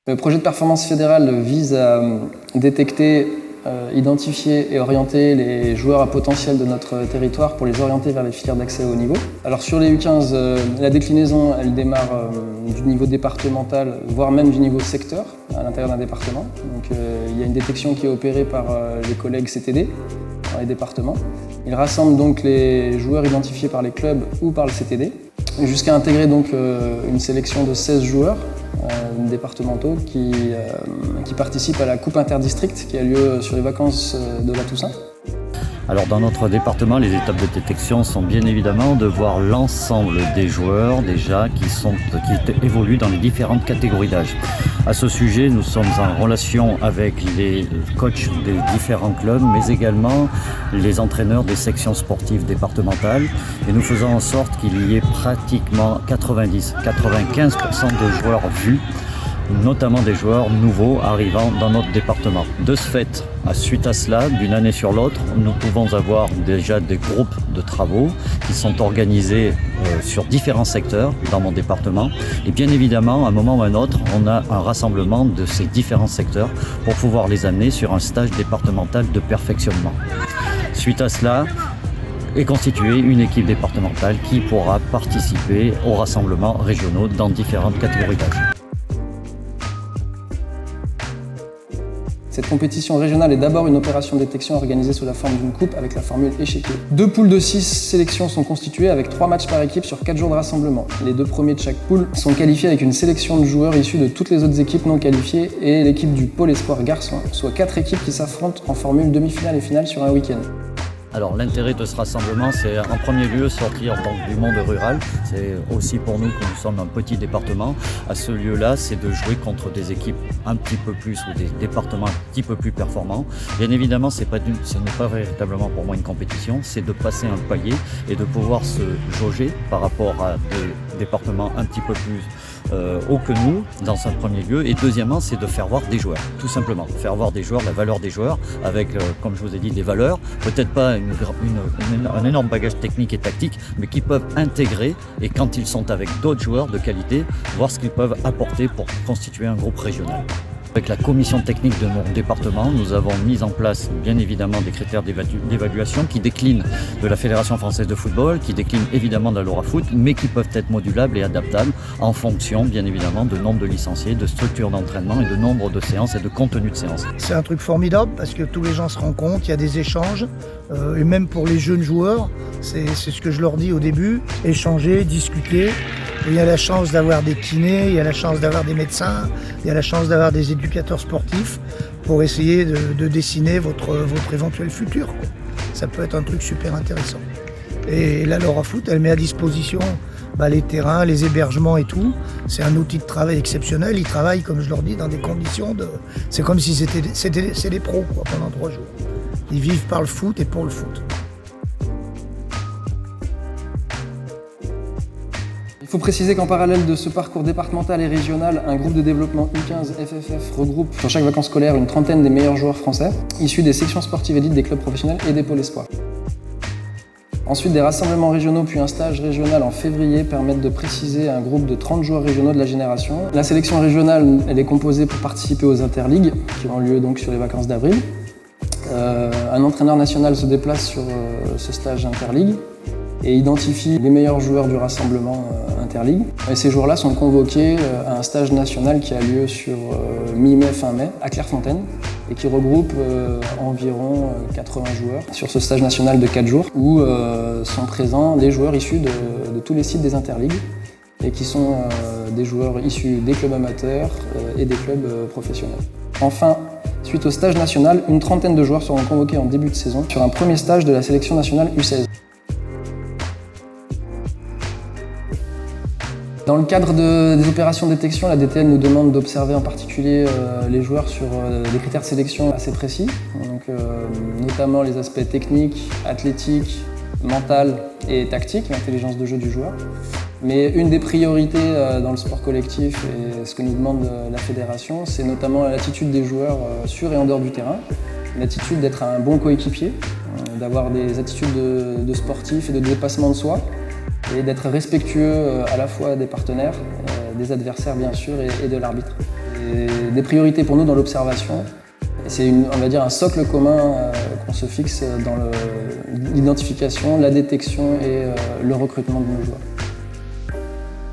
Le projet de performance fédérale vise à détecter, identifier et orienter les joueurs à potentiel de notre territoire pour les orienter vers les filières d'accès au haut niveau. Alors sur les U15, la déclinaison elle démarre du niveau départemental, voire même du niveau secteur à l'intérieur d'un département. Donc il y a une détection qui est opérée par les collègues CTD dans les départements. Ils rassemblent donc les joueurs identifiés par les clubs ou par le CTD, jusqu'à intégrer donc une sélection de 16 joueurs départementaux qui participent à la Coupe interdistrict qui a lieu sur les vacances de la Toussaint. Alors dans notre département, les étapes de détection sont bien évidemment de voir l'ensemble des joueurs déjà qui évoluent dans les différentes catégories d'âge. À ce sujet, nous sommes en relation avec les coachs des différents clubs, mais également les entraîneurs des sections sportives départementales. Et nous faisons en sorte qu'il y ait pratiquement 90-95% de joueurs vus, notamment des joueurs nouveaux arrivant dans notre département. De ce fait, suite à cela, d'une année sur l'autre, nous pouvons avoir déjà des groupes de travaux qui sont organisés sur différents secteurs dans mon département. Et bien évidemment, à un moment ou à un autre, on a un rassemblement de ces différents secteurs pour pouvoir les amener sur un stage départemental de perfectionnement. Suite à cela, est constituée une équipe départementale qui pourra participer aux rassemblements régionaux dans différentes catégories d'âge. Cette compétition régionale est d'abord une opération de détection organisée sous la forme d'une coupe avec la formule échiquier. 2 poules de 6 sélections sont constituées avec 3 matchs par équipe sur 4 jours de rassemblement. Les 2 premiers de chaque poule sont qualifiés avec une sélection de joueurs issus de toutes les autres équipes non qualifiées et l'équipe du pôle espoir garçon, soit 4 équipes qui s'affrontent en formule demi-finale et finale sur un week-end. Alors l'intérêt de ce rassemblement, c'est en premier lieu sortir donc, du monde rural. C'est aussi pour nous que nous sommes un petit département. À ce lieu-là, c'est de jouer contre des équipes un petit peu plus ou des départements un petit peu plus performants. Bien évidemment, ce n'est pas véritablement pour moi une compétition, c'est de passer un palier et de pouvoir se jauger par rapport à des départements un petit peu plus hauts que nous, dans un premier lieu. Et deuxièmement, c'est de faire voir des joueurs, tout simplement. Faire voir des joueurs, la valeur des joueurs, avec, comme je vous ai dit, des valeurs, peut-être pas un énorme bagage technique et tactique, mais qui peuvent intégrer et quand ils sont avec d'autres joueurs de qualité, voir ce qu'ils peuvent apporter pour constituer un groupe régional. Avec la commission technique de mon département, nous avons mis en place bien évidemment des critères d'évaluation qui déclinent de la Fédération française de football, qui déclinent évidemment de la LoraFoot, mais qui peuvent être modulables et adaptables en fonction bien évidemment de nombre de licenciés, de structures d'entraînement et de nombre de séances et de contenu de séances. C'est un truc formidable parce que tous les gens se rencontrent, il y a des échanges et même pour les jeunes joueurs, c'est ce que je leur dis au début, échanger, discuter. Il y a la chance d'avoir des kinés, il y a la chance d'avoir des médecins, il y a la chance d'avoir des éducateurs sportifs pour essayer de dessiner votre éventuel futur. Ça peut être un truc super intéressant. Et la LoraFoot, elle met à disposition les terrains, les hébergements et tout. C'est un outil de travail exceptionnel. Ils travaillent, comme je leur dis, dans des conditions de... C'est comme si c'est des pros pendant 3 jours. Ils vivent par le foot et pour le foot. Il faut préciser qu'en parallèle de ce parcours départemental et régional, un groupe de développement U15 FFF regroupe sur chaque vacances scolaires une trentaine des meilleurs joueurs français, issus des sections sportives élites des clubs professionnels et des pôles espoirs. Ensuite, des rassemblements régionaux puis un stage régional en février permettent de préciser un groupe de 30 joueurs régionaux de la génération. La sélection régionale, elle est composée pour participer aux interligues, qui ont lieu donc sur les vacances d'avril. Un entraîneur national se déplace sur ce stage interligue et identifie les meilleurs joueurs du rassemblement interligue. Et ces joueurs-là sont convoqués à un stage national qui a lieu sur mi-mai, fin mai, à Clairefontaine, et qui regroupe environ 80 joueurs sur ce stage national de 4 jours, où sont présents des joueurs issus de tous les sites des interligues, et qui sont des joueurs issus des clubs amateurs et des clubs professionnels. Enfin, suite au stage national, une trentaine de joueurs seront convoqués en début de saison sur un premier stage de la sélection nationale U16. Dans le cadre des opérations de détection, la DTN nous demande d'observer en particulier les joueurs sur des critères de sélection assez précis, donc, notamment les aspects techniques, athlétiques, mental et tactique, l'intelligence de jeu du joueur. Mais une des priorités dans le sport collectif et ce que nous demande la fédération, c'est notamment l'attitude des joueurs sur et en dehors du terrain, l'attitude d'être un bon coéquipier, d'avoir des attitudes de sportif et de dépassement de soi, et d'être respectueux à la fois des partenaires, des adversaires bien sûr et de l'arbitre. Et des priorités pour nous dans l'observation. C'est on va dire un socle commun qu'on se fixe dans l'identification, la détection et le recrutement de nos joueurs.